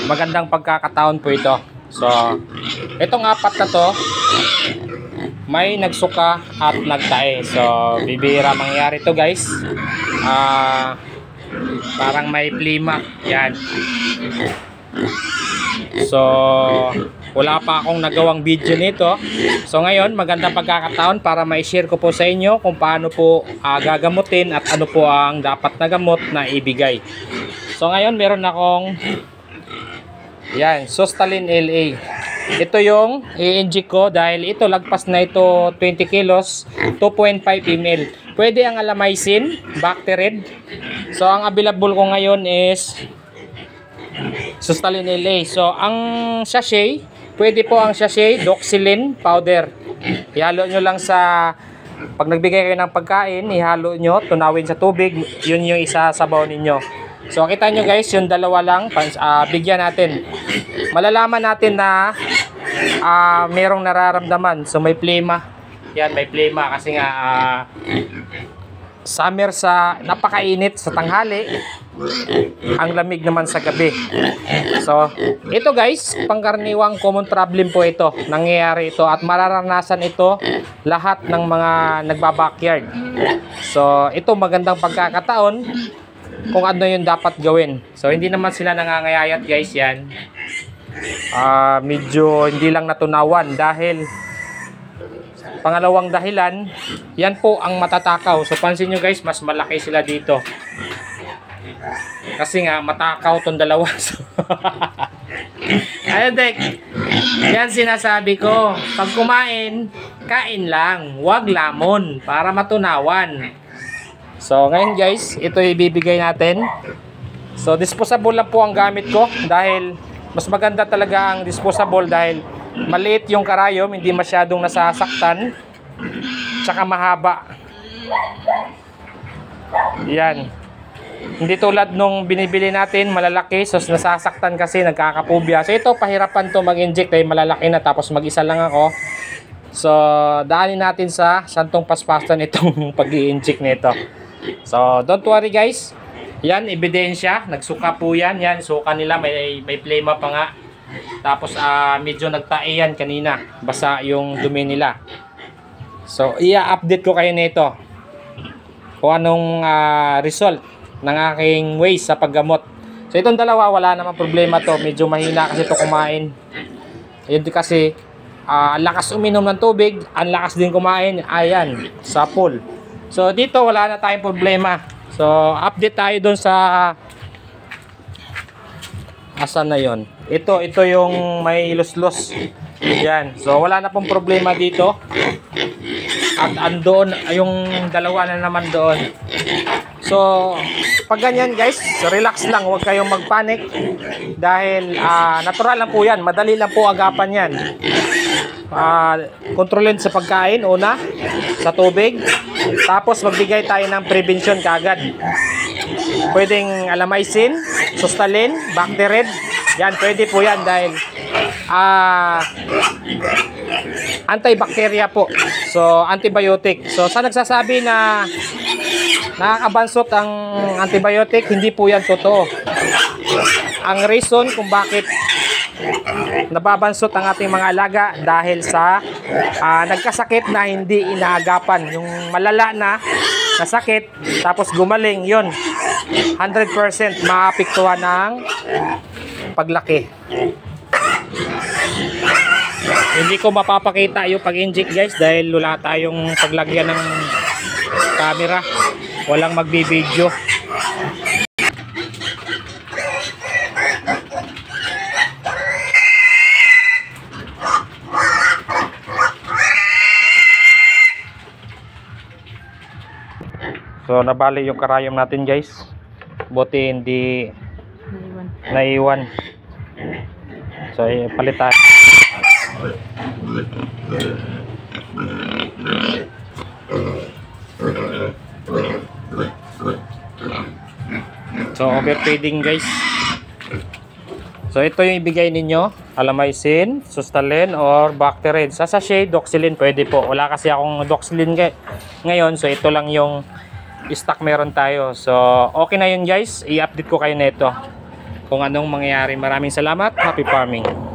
Magandang pagkakataon po ito. So, itong apat na to, may nagsuka at nagtae. So, bibira mangyari to guys. Parang may plima. Yan. So, wala pa akong nagawang video nito. So, ngayon, magandang pagkakataon para ma-share ko po sa inyo kung paano po gagamutin at ano po ang dapat na gamot na ibigay. So, ngayon, meron akong yan, Sustalin LA. Ito yung i-inject ko dahil ito lagpas na ito 20 kilos, 2.5 ml. Pwede ang Alamycin, Bacterid. So, ang available ko ngayon is Sustalin LA. So, ang sachet, pwede po ang sachet Doxylin powder. Ihalo nyo lang sa, pag nagbigay kayo ng pagkain, ihalo nyo, tunawin sa tubig, yun yung isasabaw ninyo. So, kita nyo guys, yung dalawa lang, bigyan natin. Malalaman natin na merong nararamdaman. So, may plema. Yan, may plema kasi nga summer sa napakainit sa tanghali, ang lamig naman sa gabi. So, ito guys, pangkaraniwang common problem po ito. Nangyayari ito at mararanasan ito lahat ng mga nagbabakyard. So, ito magandang pagkakataon kung ano yung dapat gawin. So, hindi naman sila nangangayayat guys yan. Medyo hindi lang natunawan dahil pangalawang dahilan, yan po ang matatakaw. So, pansin nyo guys, mas malaki sila dito. Kasi nga, matakaw tong dalawa. Ayun, Dek. Yan sinasabi ko. Pag kumain, kain lang. Huwag lamon para matunawan. So, ngayon guys, ito ibibigay natin. So, disposable lang po ang gamit ko dahil mas maganda talaga ang disposable dahil maliit yung karayom, hindi masyadong nasasaktan, tsaka mahaba. Yan. Hindi tulad nung binibili natin, malalaki, so nasasaktan kasi, nagkakapubya. So ito, pahirapan to mag-inject dahil malalaki na, tapos mag-isa lang ako. So, daanin natin sa santong paspastan itong pag-i-inject nito. So, don't worry guys. Yan, ebidensya. Nagsuka po yan. Yan, suka nila. May plema pa nga. Tapos, medyo nagtae yan kanina. Basa yung dumi nila. So, i-update ko kayo nito. Kung anong result ng aking ways sa paggamot. So, itong dalawa, wala namang problema to. Medyo mahina kasi ito kumain. Ayun kasi, ang lakas uminom ng tubig. Ang lakas din kumain. Ayan, sa pool. So, dito wala na tayong problema. So, update tayo doon sa asan na yon. Ito yung may luslos. Yan. So, wala na pong problema dito. At andoon, yung dalawa na naman doon. So, pag ganyan guys, so relax lang. Huwag kayong magpanic. Dahil, natural lang po yan. Madali lang po agapan yan. Kontrolin sa pagkain, una, sa tubig. Tapos, magbigay tayo ng prevention kaagad. Pwedeng Alamycin, Sustalin, Bacterid. Yan, pwede po yan dahil antibacteria po. So, antibiotic. So, sa nagsasabi na nakakabansot ang antibiotic, hindi po yan totoo. Ang reason kung bakit nababansot ang ating mga alaga dahil sa nagkasakit na hindi inaagapan. Yung malala na sakit, tapos gumaling, yun 100% maapektuhan ng paglaki. Hindi ko mapapakita yung pag-inject guys dahil wala tayong paglagyan ng camera. Walang magbibideo. So, nabali yung karayom natin guys. Buti hindi naiwan. So, palitan. So, overfeeding guys. So, ito yung ibigay ninyo. Alamycin, Sustalin, or Bacterid. Sa sachet, Doxylin pwede po. Wala kasi akong Doxylin ngayon. So, ito lang yung stock meron tayo. So, okay na yun guys. I-update ko kayo nito. kung anong mangyayari. Maraming salamat. Happy farming.